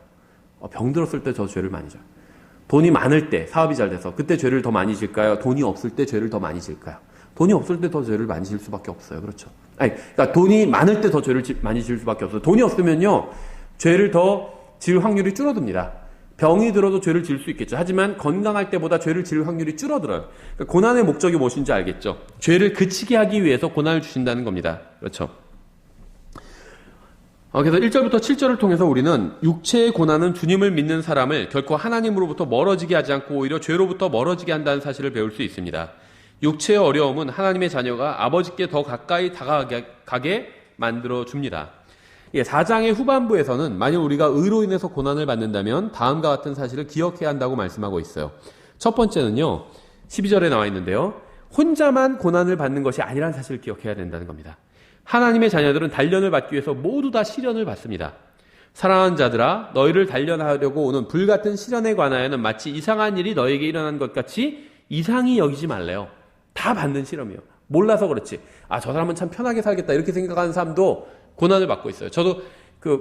병 들었을 때 저 죄를 많이 져요. 돈이 많을 때, 사업이 잘 돼서 그때 죄를 더 많이 질까요? 돈이 없을 때 죄를 더 많이 질까요? 돈이 없을 때 더 죄를 많이 질 수밖에 없어요. 그렇죠. 그러니까 돈이 많을 때 더 죄를 많이 질 수밖에 없어요. 돈이 없으면요, 죄를 더 질 확률이 줄어듭니다. 병이 들어도 죄를 질 수 있겠죠. 하지만 건강할 때보다 죄를 질 확률이 줄어들어요. 그러니까 고난의 목적이 무엇인지 알겠죠. 죄를 그치게 하기 위해서 고난을 주신다는 겁니다. 그렇죠. 그래서 1절부터 7절을 통해서 우리는 육체의 고난은 주님을 믿는 사람을 결코 하나님으로부터 멀어지게 하지 않고 오히려 죄로부터 멀어지게 한다는 사실을 배울 수 있습니다. 육체의 어려움은 하나님의 자녀가 아버지께 더 가까이 다가가게 만들어줍니다. 4장의 후반부에서는 만일 우리가 의로 인해서 고난을 받는다면 다음과 같은 사실을 기억해야 한다고 말씀하고 있어요. 첫 번째는요, 12절에 나와 있는데요, 혼자만 고난을 받는 것이 아니라는 사실을 기억해야 된다는 겁니다. 하나님의 자녀들은 단련을 받기 위해서 모두 다 시련을 받습니다. 사랑하는 자들아, 너희를 단련하려고 오는 불같은 시련에 관하여는 마치 이상한 일이 너에게 일어난 것 같이 이상히 여기지 말래요. 다 받는 시험이에요. 몰라서 그렇지. 저 사람은 참 편하게 살겠다 이렇게 생각하는 사람도 고난을 받고 있어요. 저도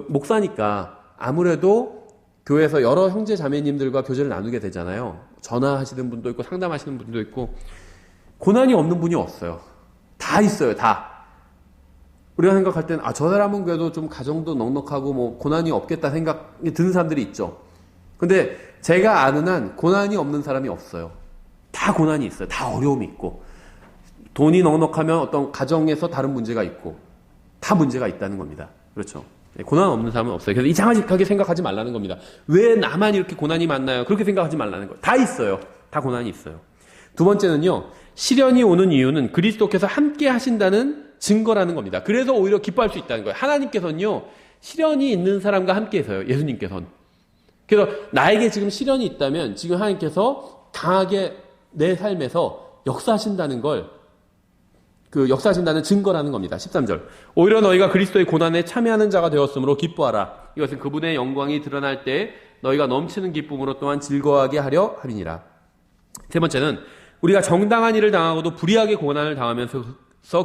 목사니까 아무래도 교회에서 여러 형제 자매님들과 교제를 나누게 되잖아요. 전화하시는 분도 있고 상담하시는 분도 있고 고난이 없는 분이 없어요. 다 있어요. 다. 우리가 생각할 때는 저 사람은 그래도 좀 가정도 넉넉하고 고난이 없겠다 생각이 드는 사람들이 있죠. 근데 제가 아는 한 고난이 없는 사람이 없어요. 다 고난이 있어요. 다 어려움이 있고 돈이 넉넉하면 어떤 가정에서 다른 문제가 있고 다 문제가 있다는 겁니다. 그렇죠. 고난 없는 사람은 없어요. 그래서 이상하게 생각하지 말라는 겁니다. 왜 나만 이렇게 고난이 많나요? 그렇게 생각하지 말라는 거예요. 다 있어요. 다 고난이 있어요. 두 번째는요, 시련이 오는 이유는 그리스도께서 함께 하신다는 증거라는 겁니다. 그래서 오히려 기뻐할 수 있다는 거예요. 하나님께서는요, 시련이 있는 사람과 함께 계세요. 예수님께서는. 그래서 나에게 지금 시련이 있다면 지금 하나님께서 강하게 내 삶에서 역사하신다는 걸 역사하신다는 증거라는 겁니다. 13절. 오히려 너희가 그리스도의 고난에 참여하는 자가 되었으므로 기뻐하라. 이것은 그분의 영광이 드러날 때 너희가 넘치는 기쁨으로 또한 즐거워하게 하려 함이니라. 세 번째는 우리가 정당한 일을 당하고도 불의하게 고난을 당하면서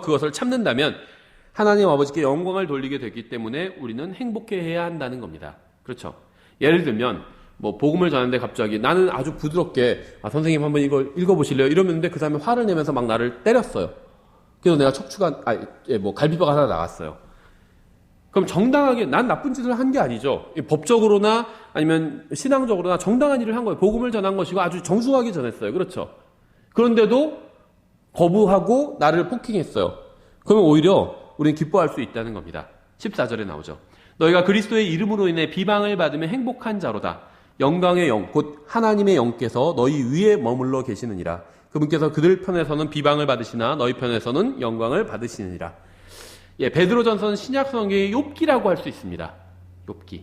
그것을 참는다면 하나님 아버지께 영광을 돌리게 되기 때문에 우리는 행복해해야 한다는 겁니다. 그렇죠. 예를 들면 복음을 전하는데 갑자기 나는 아주 부드럽게 선생님 한번 이걸 읽어보실래요? 이러는데 그 사람이 화를 내면서 막 나를 때렸어요. 그래서 내가 갈비뼈가 하나 나갔어요. 그럼 정당하게 난 나쁜 짓을 한 게 아니죠. 법적으로나 아니면 신앙적으로나 정당한 일을 한 거예요. 복음을 전한 것이고 아주 정중하게 전했어요. 그렇죠. 그런데도 거부하고 나를 폭행했어요. 그러면 오히려 우리는 기뻐할 수 있다는 겁니다. 14절에 나오죠. 너희가 그리스도의 이름으로 인해 비방을 받으면 행복한 자로다. 영광의 영, 곧 하나님의 영께서 너희 위에 머물러 계시느니라. 그분께서 그들 편에서는 비방을 받으시나 너희 편에서는 영광을 받으시느니라. 베드로전서는 신약 성경의 욥기라고 할 수 있습니다. 욥기.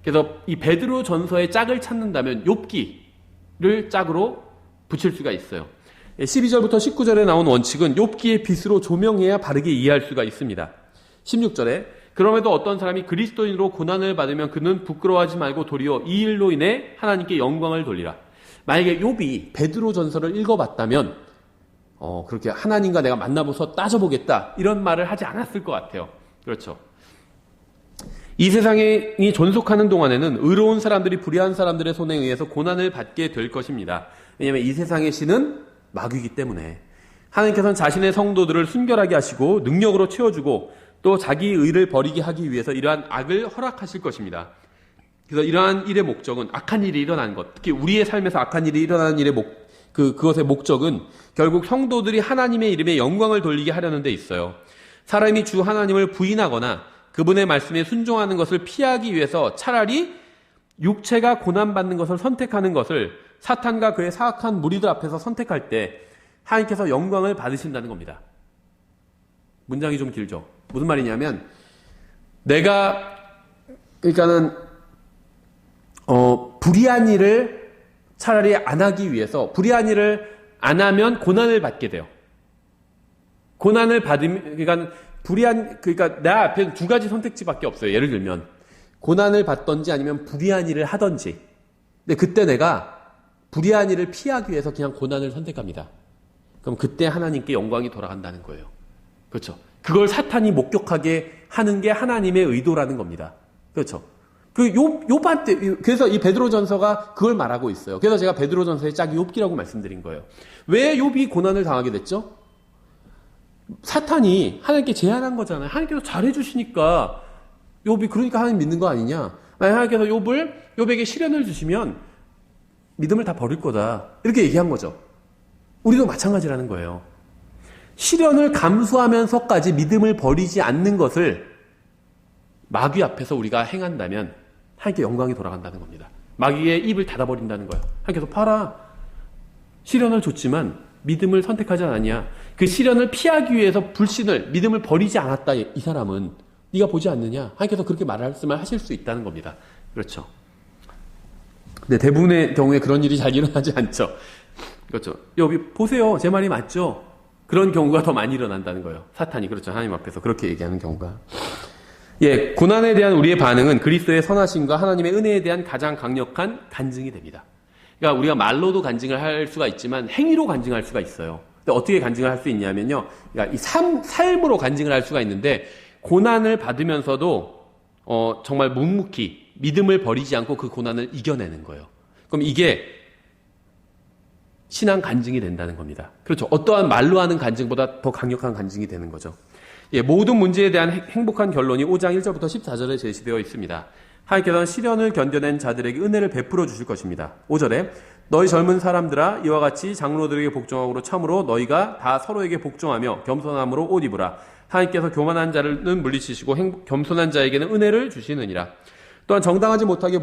그래서 이 베드로전서의 짝을 찾는다면 욥기를 짝으로 붙일 수가 있어요. 12절부터 19절에 나온 원칙은 욥기의 빛으로 조명해야 바르게 이해할 수가 있습니다. 16절에 그럼에도 어떤 사람이 그리스도인으로 고난을 받으면 그는 부끄러워하지 말고 도리어 이 일로 인해 하나님께 영광을 돌리라. 만약에 욥이 베드로전서를 읽어봤다면 그렇게 하나님과 내가 만나보서 따져보겠다 이런 말을 하지 않았을 것 같아요. 그렇죠. 이 세상이 존속하는 동안에는 의로운 사람들이 불의한 사람들의 손에 의해서 고난을 받게 될 것입니다. 왜냐하면 이 세상의 신은 마귀이기 때문에 하나님께서는 자신의 성도들을 순결하게 하시고 능력으로 채워주고 또 자기 의를 버리게 하기 위해서 이러한 악을 허락하실 것입니다. 그래서 이러한 일의 목적은 악한 일이 일어나는 것, 특히 우리의 삶에서 악한 일이 일어나는 일의 그것의 목적은 결국 성도들이 하나님의 이름에 영광을 돌리게 하려는 데 있어요. 사람이 주 하나님을 부인하거나 그분의 말씀에 순종하는 것을 피하기 위해서 차라리 육체가 고난받는 것을 선택하는 것을 사탄과 그의 사악한 무리들 앞에서 선택할 때 하나님께서 영광을 받으신다는 겁니다. 문장이 좀 길죠. 무슨 말이냐면 그러니까는 불의한 일을 차라리 안 하기 위해서 불의한 일을 안 하면 고난을 받게 돼요. 고난을 받으면, 그러니까 내 앞에는 두 가지 선택지밖에 없어요. 예를 들면 고난을 받던지 아니면 불의한 일을 하던지. 근데 그때 내가 불의한 일을 피하기 위해서 그냥 고난을 선택합니다. 그럼 그때 하나님께 영광이 돌아간다는 거예요. 그렇죠? 그걸 사탄이 목격하게 하는 게 하나님의 의도라는 겁니다. 그렇죠? 그래서 이 베드로전서가 그걸 말하고 있어요. 그래서 제가 베드로전서의 짝이 욥기라고 말씀드린 거예요. 왜 욥이 고난을 당하게 됐죠? 사탄이 하나님께 제안한 거잖아요. 하나님께서 잘해주시니까 욥이 그러니까 하나님 믿는 거 아니냐? 만약 하나님께서 욥에게 시련을 주시면 믿음을 다 버릴 거다. 이렇게 얘기한 거죠. 우리도 마찬가지라는 거예요. 시련을 감수하면서까지 믿음을 버리지 않는 것을 마귀 앞에서 우리가 행한다면 하나님께 영광이 돌아간다는 겁니다. 마귀의 입을 닫아버린다는 거예요. 하나님께서 봐라. 시련을 줬지만 믿음을 선택하지 않았냐. 그 시련을 피하기 위해서 믿음을 버리지 않았다. 이 사람은 네가 보지 않느냐. 하나님께서 그렇게 말씀을 하실 수 있다는 겁니다. 그렇죠. 근데 대부분의 경우에 그런 일이 잘 일어나지 않죠. 그렇죠. 여기 보세요. 제 말이 맞죠? 그런 경우가 더 많이 일어난다는 거예요. 사탄이 그렇죠. 하나님 앞에서 그렇게 얘기하는 경우가. 예, 고난에 대한 우리의 반응은 그리스도의 선하심과 하나님의 은혜에 대한 가장 강력한 간증이 됩니다. 그러니까 우리가 말로도 간증을 할 수가 있지만 행위로 간증할 수가 있어요. 근데 어떻게 간증을 할 수 있냐면요. 그러니까 이 삶으로 간증을 할 수가 있는데 고난을 받으면서도 정말 묵묵히 믿음을 버리지 않고 그 고난을 이겨내는 거예요. 그럼 이게 신앙 간증이 된다는 겁니다. 그렇죠. 어떠한 말로 하는 간증보다 더 강력한 간증이 되는 거죠. 예, 모든 문제에 대한 행복한 결론이 5장 1절부터 14절에 제시되어 있습니다. 하나님께서는 시련을 견뎌낸 자들에게 은혜를 베풀어 주실 것입니다. 5절에 너희 젊은 사람들아 이와 같이 장로들에게 복종하므로 참으로 너희가 다 서로에게 복종하며 겸손함으로 옷 입으라. 하나님께서 교만한 자는 물리치시고 겸손한 자에게는 은혜를 주시느니라. 또한 정당하지 못하게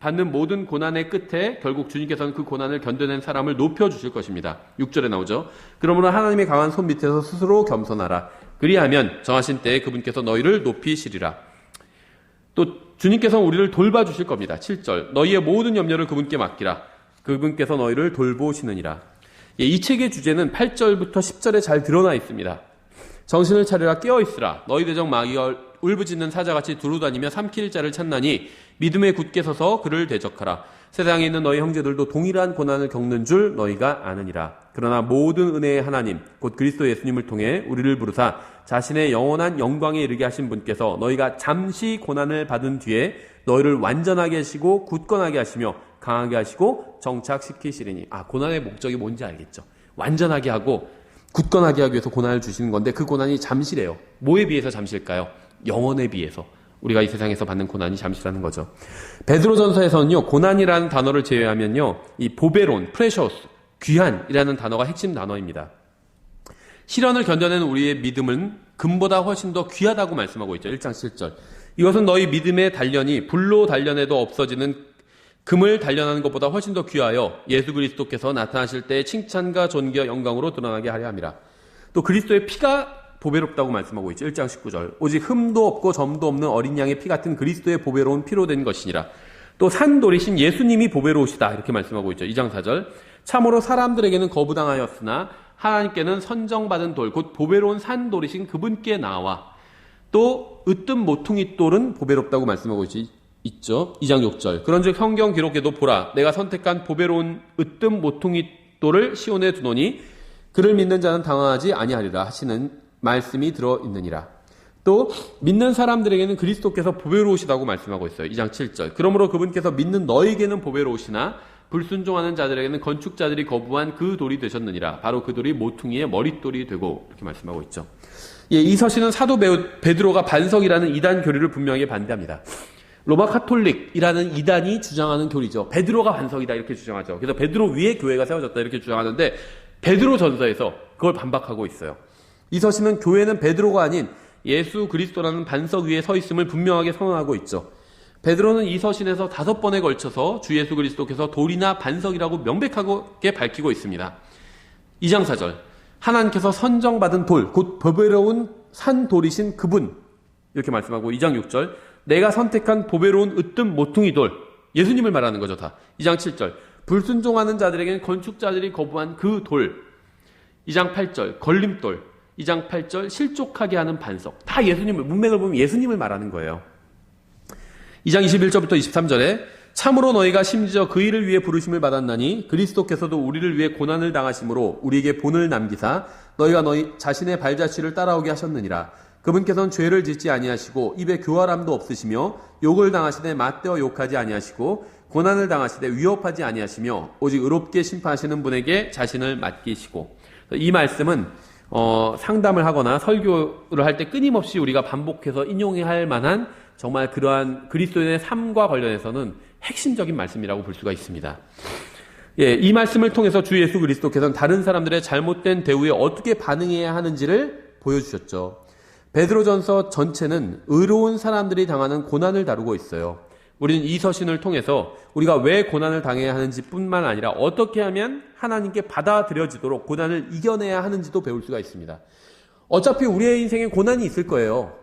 받는 모든 고난의 끝에 결국 주님께서는 그 고난을 견뎌낸 사람을 높여주실 것입니다. 6절에 나오죠. 그러므로 하나님의 강한 손 밑에서 스스로 겸손하라. 그리하면 정하신 때에 그분께서 너희를 높이시리라. 또 주님께서는 우리를 돌봐주실 겁니다. 7절 너희의 모든 염려를 그분께 맡기라. 그분께서 너희를 돌보시느니라. 예, 이 책의 주제는 8절부터 10절에 잘 드러나 있습니다. 정신을 차리라 깨어있으라. 너희 대적 마귀가 울부짖는 사자같이 두루다니며 삼킬 자를 찾나니 믿음에 굳게 서서 그를 대적하라. 세상에 있는 너희 형제들도 동일한 고난을 겪는 줄 너희가 아느니라. 그러나 모든 은혜의 하나님 곧 그리스도 예수님을 통해 우리를 부르사 자신의 영원한 영광에 이르게 하신 분께서 너희가 잠시 고난을 받은 뒤에 너희를 완전하게 하시고 굳건하게 하시며 강하게 하시고 정착시키시리니. 고난의 목적이 뭔지 알겠죠. 완전하게 하고 굳건하게 하기 위해서 고난을 주시는 건데 그 고난이 잠시래요. 뭐에 비해서 잠시일까요? 영원에 비해서. 우리가 이 세상에서 받는 고난이 잠시라는 거죠. 베드로전서에서는요, 고난이라는 단어를 제외하면요, 이 보베론, 프레셔스, 귀한이라는 단어가 핵심 단어입니다. 시련을 견뎌내는 우리의 믿음은 금보다 훨씬 더 귀하다고 말씀하고 있죠. 1장 7절. 이것은 너희 믿음의 단련이 불로 단련해도 없어지는 금을 단련하는 것보다 훨씬 더 귀하여 예수 그리스도께서 나타나실 때의 칭찬과 존귀와 영광으로 드러나게 하려 함이라. 또 그리스도의 피가 보배롭다고 말씀하고 있죠. 1장 19절. 오직 흠도 없고 점도 없는 어린 양의 피 같은 그리스도의 보배로운 피로 된 것이니라. 또 산돌이신 예수님이 보배로우시다. 이렇게 말씀하고 있죠. 2장 4절. 참으로 사람들에게는 거부당하였으나 하나님께는 선정받은 돌, 곧 보배로운 산돌이신 그분께 나와. 또 으뜸 모퉁이 돌은 보배롭다고 말씀하고 있죠. 2장 6절. 그런즉 성경 기록에도 보라. 내가 선택한 보배로운 으뜸 모퉁이 돌을 시온에 두노니 그를 믿는 자는 당황하지 아니하리라 하시는 말씀이 들어있느니라. 또 믿는 사람들에게는 그리스도께서 보배로우시다고 말씀하고 있어요. 2장 7절. 그러므로 그분께서 믿는 너에게는 보배로우시나 불순종하는 자들에게는 건축자들이 거부한 그 돌이 되셨느니라. 바로 그 돌이 모퉁이의 머릿돌이 되고 이렇게 말씀하고 있죠. 예, 이 서신은 사도 베드로가 반석이라는 이단 교리를 분명히 반대합니다. 로마 카톨릭이라는 이단이 주장하는 교리죠. 베드로가 반석이다 이렇게 주장하죠. 그래서 베드로 위에 교회가 세워졌다 이렇게 주장하는데 베드로 전서에서 그걸 반박하고 있어요. 이 서신은 교회는 베드로가 아닌 예수 그리스도라는 반석 위에 서 있음을 분명하게 선언하고 있죠. 베드로는 이 서신에서 5번에 걸쳐서 주 예수 그리스도께서 돌이나 반석이라고 명백하게 밝히고 있습니다. 2장 4절. 하나님께서 선정받은 돌, 곧 보배로운 산돌이신 그분 이렇게 말씀하고 2장 6절. 내가 선택한 보배로운 으뜸 모퉁이 돌, 예수님을 말하는 거죠 다. 2장 7절. 불순종하는 자들에게는 건축자들이 거부한 그 돌. 2장 8절 걸림돌. 2장 8절 실족하게 하는 반석. 다 예수님을, 문맥을 보면 예수님을 말하는 거예요. 2장 21절부터 23절에 참으로 너희가 심지어 그 일을 위해 부르심을 받았나니 그리스도께서도 우리를 위해 고난을 당하심으로 우리에게 본을 남기사 너희가 너희 자신의 발자취를 따라오게 하셨느니라. 그분께서는 죄를 짓지 아니하시고 입에 교활함도 없으시며 욕을 당하시되 맞대어 욕하지 아니하시고 고난을 당하시되 위협하지 아니하시며 오직 의롭게 심판하시는 분에게 자신을 맡기시고. 이 말씀은 상담을 하거나 설교를 할 때 끊임없이 우리가 반복해서 인용해야 할 만한 정말 그러한 그리스도인의 삶과 관련해서는 핵심적인 말씀이라고 볼 수가 있습니다. 예, 이 말씀을 통해서 주 예수 그리스도께서는 다른 사람들의 잘못된 대우에 어떻게 반응해야 하는지를 보여주셨죠. 베드로전서 전체는 의로운 사람들이 당하는 고난을 다루고 있어요. 우리는 이 서신을 통해서 우리가 왜 고난을 당해야 하는지 뿐만 아니라 어떻게 하면 하나님께 받아들여지도록 고난을 이겨내야 하는지도 배울 수가 있습니다. 어차피 우리의 인생에 고난이 있을 거예요.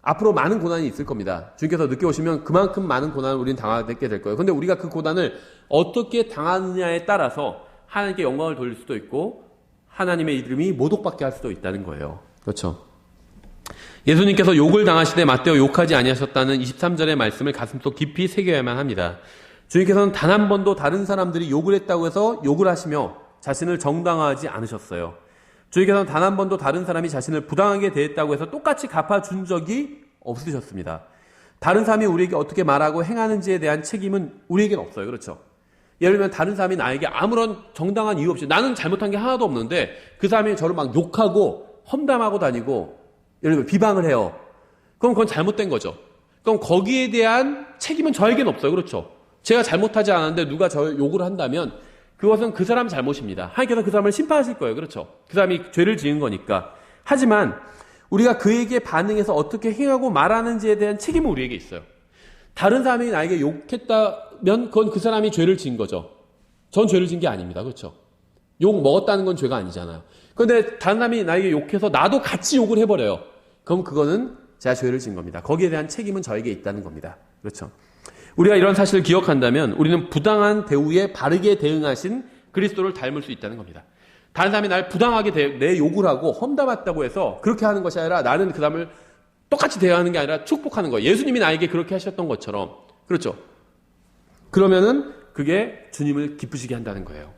앞으로 많은 고난이 있을 겁니다. 주님께서 늦게 오시면 그만큼 많은 고난을 우리는 당하게 될 거예요. 그런데 우리가 그 고난을 어떻게 당하느냐에 따라서 하나님께 영광을 돌릴 수도 있고 하나님의 이름이 모독받게 할 수도 있다는 거예요. 그렇죠? 예수님께서 욕을 당하시되 맞대어 욕하지 아니하셨다는 23절의 말씀을 가슴속 깊이 새겨야만 합니다. 주님께서는 단 한 번도 다른 사람들이 욕을 했다고 해서 욕을 하시며 자신을 정당화하지 않으셨어요. 주님께서는 단 한 번도 다른 사람이 자신을 부당하게 대했다고 해서 똑같이 갚아준 적이 없으셨습니다. 다른 사람이 우리에게 어떻게 말하고 행하는지에 대한 책임은 우리에겐 없어요. 그렇죠? 예를 들면 다른 사람이 나에게 아무런 정당한 이유 없이 나는 잘못한 게 하나도 없는데 그 사람이 저를 막 욕하고 험담하고 다니고 예를 들면 비방을 해요. 그럼 그건 잘못된 거죠. 그럼 거기에 대한 책임은 저에겐 없어요. 그렇죠? 제가 잘못하지 않았는데 누가 저 욕을 한다면 그것은 그 사람 잘못입니다. 하나님께서 그 사람을 심판하실 거예요. 그렇죠? 그 사람이 죄를 지은 거니까. 하지만 우리가 그에게 반응해서 어떻게 행하고 말하는지에 대한 책임은 우리에게 있어요. 다른 사람이 나에게 욕했다면 그건 그 사람이 죄를 지은 거죠. 전 죄를 지은 게 아닙니다. 그렇죠? 욕 먹었다는 건 죄가 아니잖아요. 그런데 다른 사람이 나에게 욕해서 나도 같이 욕을 해버려요. 그럼 그거는 제가 죄를 지은 겁니다. 거기에 대한 책임은 저에게 있다는 겁니다. 그렇죠? 우리가 이런 사실을 기억한다면 우리는 부당한 대우에 바르게 대응하신 그리스도를 닮을 수 있다는 겁니다. 다른 사람이 날 부당하게 내 욕을 하고 험담했다고 해서 그렇게 하는 것이 아니라 나는 그 사람을 똑같이 대하는 게 아니라 축복하는 거예요. 예수님이 나에게 그렇게 하셨던 것처럼. 그렇죠? 그러면은 그게 주님을 기쁘시게 한다는 거예요.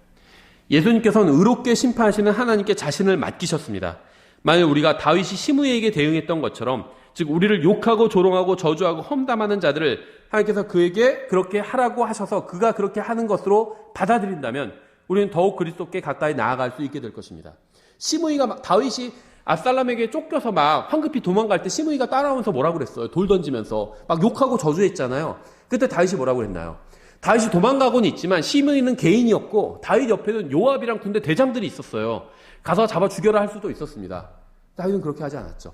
예수님께서는 의롭게 심판하시는 하나님께 자신을 맡기셨습니다. 만약 우리가 다윗이 시므이에게 대응했던 것처럼 즉 우리를 욕하고 조롱하고 저주하고 험담하는 자들을 하나님께서 그에게 그렇게 하라고 하셔서 그가 그렇게 하는 것으로 받아들인다면 우리는 더욱 그리스도께 가까이 나아갈 수 있게 될 것입니다. 시므이가 다윗이 압살롬에게 쫓겨서 막 황급히 도망갈 때 시므이가 따라오면서 뭐라고 그랬어요? 돌 던지면서 막 욕하고 저주했잖아요. 그때 다윗이 뭐라고 그랬나요? 다윗이 도망가고는 있지만 시므이는 개인이었고 다윗 옆에는 요압이랑 군대 대장들이 있었어요. 가서 잡아 죽여라 할 수도 있었습니다. 다윗은 그렇게 하지 않았죠.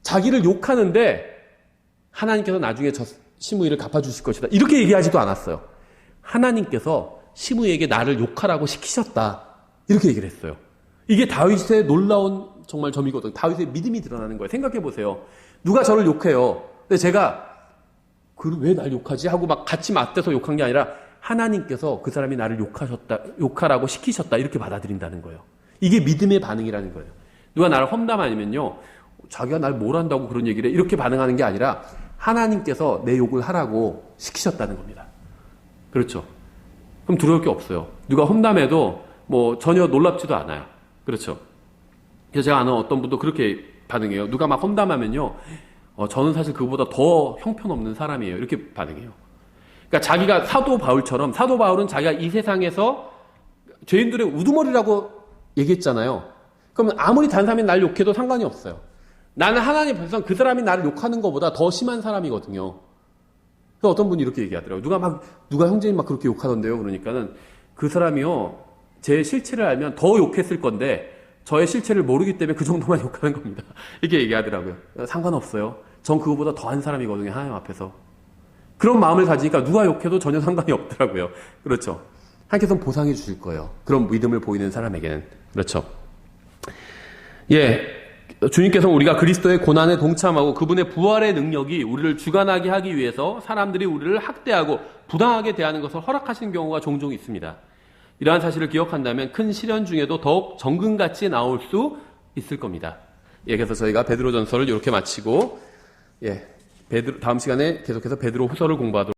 자기를 욕하는데 하나님께서 나중에 저 시므이를 갚아주실 것이다. 이렇게 얘기하지도 않았어요. 하나님께서 시므이에게 나를 욕하라고 시키셨다. 이렇게 얘기를 했어요. 이게 다윗의 놀라운 정말 점이거든요. 다윗의 믿음이 드러나는 거예요. 생각해 보세요. 누가 저를 욕해요. 근데 제가 왜 날 욕하지? 하고 막 같이 맞대서 욕한 게 아니라 하나님께서 그 사람이 나를 욕하라고 시키셨다. 이렇게 받아들인다는 거예요. 이게 믿음의 반응이라는 거예요. 누가 나를 험담하면요. 자기가 날 뭘 한다고 그런 얘기를 해. 이렇게 반응하는 게 아니라 하나님께서 내 욕을 하라고 시키셨다는 겁니다. 그렇죠? 그럼 두려울 게 없어요. 누가 험담해도 뭐 전혀 놀랍지도 않아요. 그렇죠? 그래서 제가 아는 어떤 분도 그렇게 반응해요. 누가 막 험담하면요. 저는 사실 그보다 더 형편없는 사람이에요. 이렇게 반응해요. 그러니까 자기가 사도 바울처럼 사도 바울은 자기가 이 세상에서 죄인들의 우두머리라고 얘기했잖아요. 그러면 아무리 다른 사람이 날 욕해도 상관이 없어요. 나는 하나님 앞에서 그 사람이 나를 욕하는 것보다 더 심한 사람이거든요. 그래서 어떤 분이 이렇게 얘기하더라고요. 누가 형제님 막 그렇게 욕하던데요. 그러니까는 그 사람이요. 제 실체를 알면 더 욕했을 건데 저의 실체를 모르기 때문에 그 정도만 욕하는 겁니다. 이렇게 얘기하더라고요. 상관없어요. 전 그거보다 더한 사람이거든요. 하나님 앞에서. 그런 마음을 가지니까 누가 욕해도 전혀 상관이 없더라고요. 그렇죠. 하나님께서는 보상해 주실 거예요. 그런 믿음을 보이는 사람에게는. 그렇죠. 예. 주님께서는 우리가 그리스도의 고난에 동참하고 그분의 부활의 능력이 우리를 주관하게 하기 위해서 사람들이 우리를 학대하고 부당하게 대하는 것을 허락하시는 경우가 종종 있습니다. 이러한 사실을 기억한다면 큰 시련 중에도 더욱 정금같이 나올 수 있을 겁니다. 그래서 저희가 베드로전서를 이렇게 마치고 다음 시간에 계속해서 베드로 후서를 공부하도록